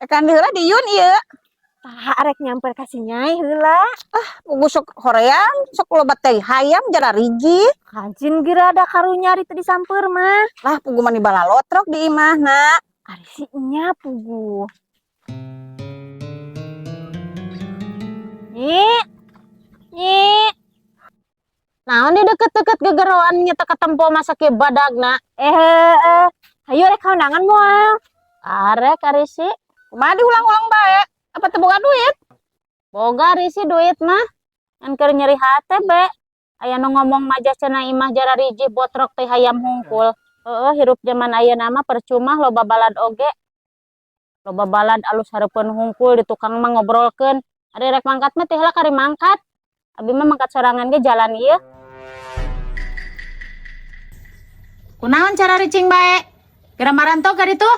Ekan heula di Yun ieu. Tah arek nyamper ka si Nyai heula. Pugu sok hoream, sok loba teh hayam jara riji. Kancin gira ada karunya ari teu disamper mah. Lah pugu mani balalotrok di imahna. Ari si nya pugu. Nyi. Nyi. Naon di deket-deket gegeroan nya teu katempo masa ke badagna. Hayu rek kaundangan moal. Arek ari si Kumaha diulang-ulang bae? Apa teu boga duit? boga ari si duit mah. Ngan keur nyeri hate be. Aya nu ngomong majas cenah imah jara riji botrok teh hayam hungkul. Hirup zaman ayeuna mah percuma loba balad oge. Loba balad alus hareupeun hungkul di tukang mah ngobrolkeun. Ari rek mangkat mah teh heula kari mangkat. Abi mah mangkat sorangan ge jalan ieu. Kunaon cara ricing bae? Geura marantau ka ditu?